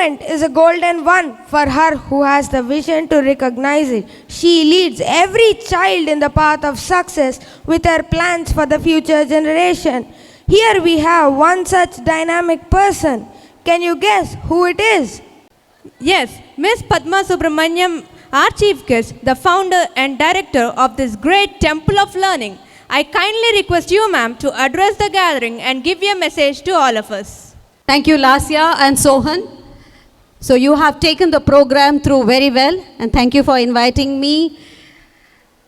moment is a golden one for her who has the vision to recognize it. She leads every child in the path of success with her plans for the future generation. Here we have one such dynamic person. Can you guess who it is? Yes, Miss Padma SUBRAHMANYAM, our chief guest, the founder and director of this great temple of learning. I kindly request you, ma'am, to address the gathering and give your message to all of us. Thank you, Lasya and Sohan. So you have taken the program through very well, and thank you for inviting me.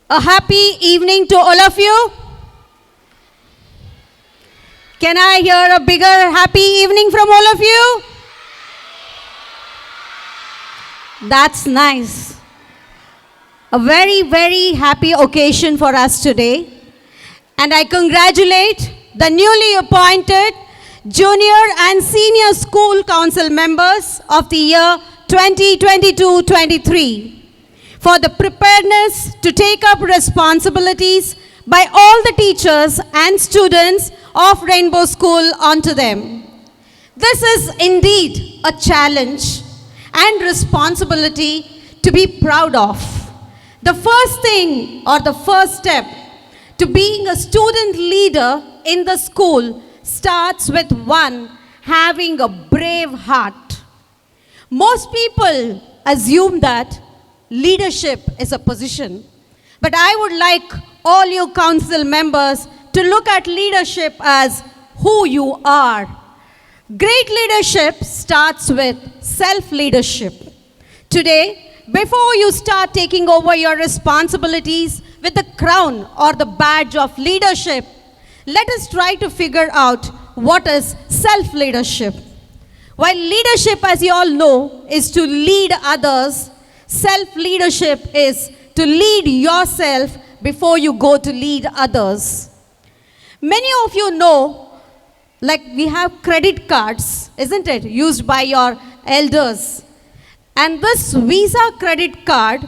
A happy evening to all of you. Can I hear a bigger happy evening from all of you? That's nice. A very, very happy occasion for us today. And I congratulate the newly appointed Junior and Senior School Council members of the year 2022-23 for the preparedness to take up responsibilities by all the teachers and students of Rainbow School onto them. This is indeed a challenge and responsibility to be proud of. The first thing or the first step to being a student leader in the school starts with one having a brave heart. Most people assume that leadership is a position, but I would like all you council members to look at leadership as who you are. Great leadership starts with self-leadership. Today, before you start taking over your responsibilities with the crown or the badge of leadership, let us try to figure out what is self-leadership. While leadership, as you all know, is to lead others, self-leadership is to lead yourself before you go to lead others. Many of you know, like we have credit cards, isn't it, used by your elders. And this Visa credit card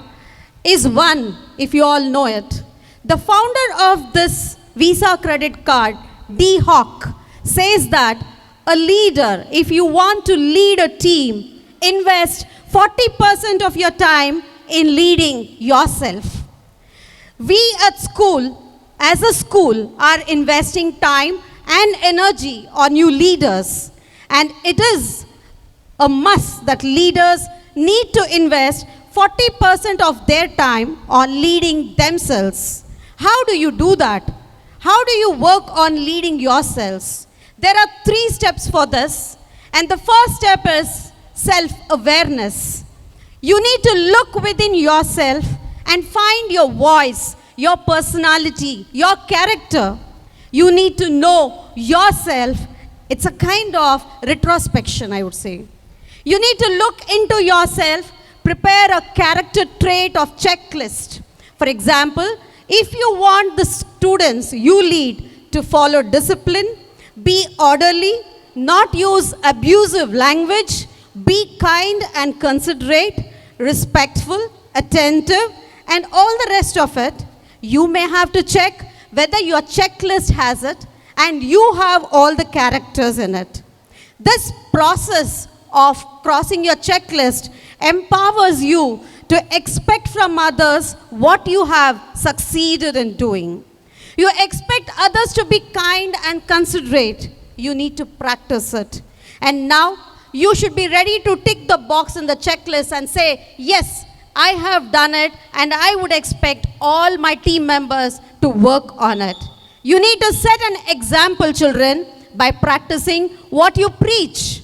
is one, if you all know it. The founder of this Visa credit card, D. Hawk, says that a leader, if you want to lead a team, invest 40% of your time in leading yourself. We at school, as a school, are investing time and energy on new leaders. And it is a must that leaders need to invest 40% of their time on leading themselves. How do you do that? How do you work on leading yourselves? There are 3 steps for this. And the first step is self-awareness. You need to look within yourself and find your voice, your personality, your character. You need to know yourself. It's a kind of retrospection, I would say. You need to look into yourself, prepare a character trait of checklist. For example, if you want the students you lead to follow discipline, be orderly, not use abusive language, be kind and considerate, respectful, attentive, and all the rest of it, you may have to check whether your checklist has it and you have all the characters in it. This process of crossing your checklist empowers you to expect from others what you have succeeded in doing. You expect others to be kind and considerate. You need to practice it. And now you should be ready to tick the box in the checklist and say, yes, I have done it, and I would expect all my team members to work on it. You need to set an example, children, by practicing what you preach.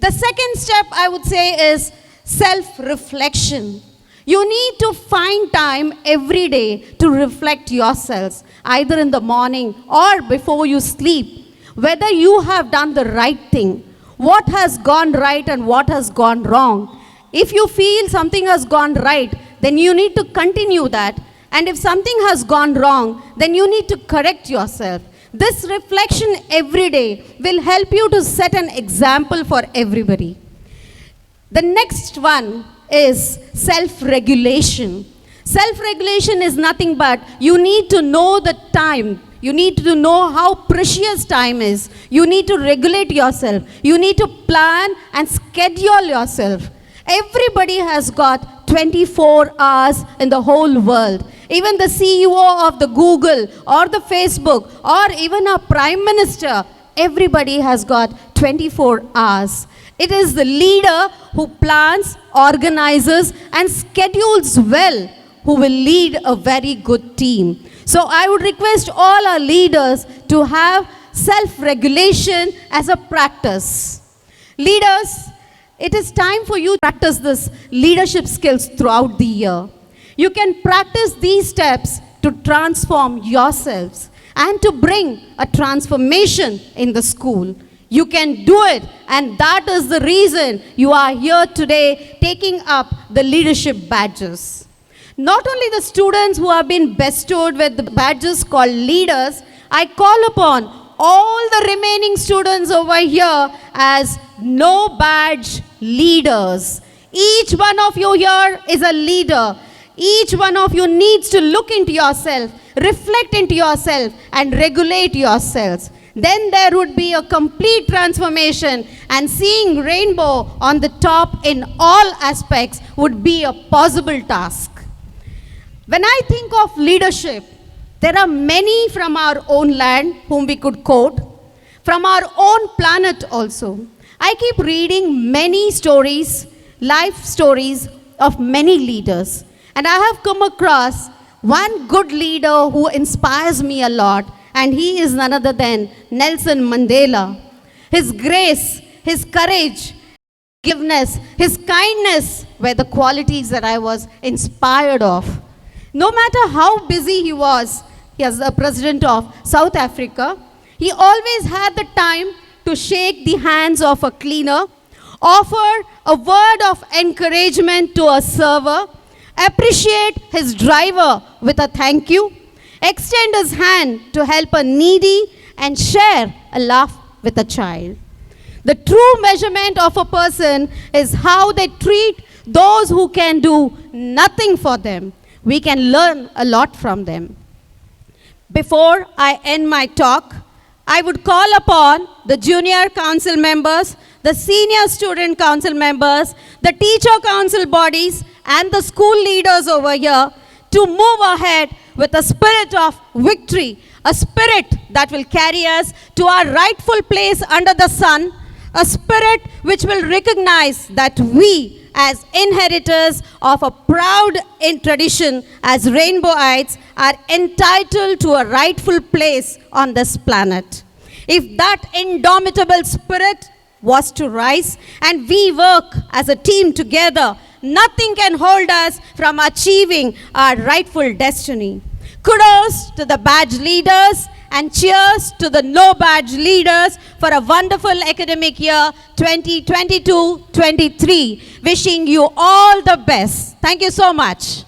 The second step, I would say, is self-reflection. You need to find time every day to reflect yourselves, either in the morning or before you sleep, whether you have done the right thing, what has gone right and what has gone wrong. If you feel something has gone right, then you need to continue that. And if something has gone wrong, then you need to correct yourself. This reflection every day will help you to set an example for everybody. The next one is self-regulation. Self-regulation is nothing but you need to know the time You need to know how precious time is. You need to regulate yourself. You need to plan and schedule yourself. Everybody has got 24 hours in the whole world. Even the CEO of the Google or the Facebook or even our Prime Minister, everybody has got 24 hours. It is the leader who plans, organizes, and schedules well who will lead a very good team. So I would request all our leaders to have self-regulation as a practice. Leaders, it is time for you to practice this leadership skills throughout the year. You can practice these steps to transform yourselves and to bring a transformation in the school. You can do it, and that is the reason you are here today taking up the leadership badges. Not only the students who have been bestowed with the badges called leaders, I call upon all the remaining students over here as no badge leaders. Each one of you here is a leader. Each one of you needs to look into yourself, reflect into yourself, and regulate yourselves. Then there would be a complete transformation, and seeing rainbow on the top in all aspects would be a possible task. When I think of leadership, there are many from our own land whom we could quote, from our own planet also. I keep reading many stories, life stories of many leaders. And I have come across one good leader who inspires me a lot, and he is none other than Nelson Mandela. His grace, his courage, forgiveness, his kindness were the qualities that I was inspired of. No matter how busy he was as the president of South Africa, he always had the time to shake the hands of a cleaner, offer a word of encouragement to a server, appreciate his driver with a thank you, extend his hand to help a needy, and share a laugh with a child. The true measurement of a person is how they treat those who can do nothing for them. We can learn a lot from them. Before I end my talk, I would call upon the junior council members, the senior student council members, the teacher council bodies, and the school leaders over here to move ahead with a spirit of victory, a spirit that will carry us to our rightful place under the sun, a spirit which will recognize that we, as inheritors of a proud tradition as Rainbowites, are entitled to a rightful place on this planet. If that indomitable spirit was to rise and we work as a team together, nothing can hold us from achieving our rightful destiny. Kudos to the badge leaders and cheers to the no badge leaders for a wonderful academic year 2022-23. Wishing you all the best. Thank you so much.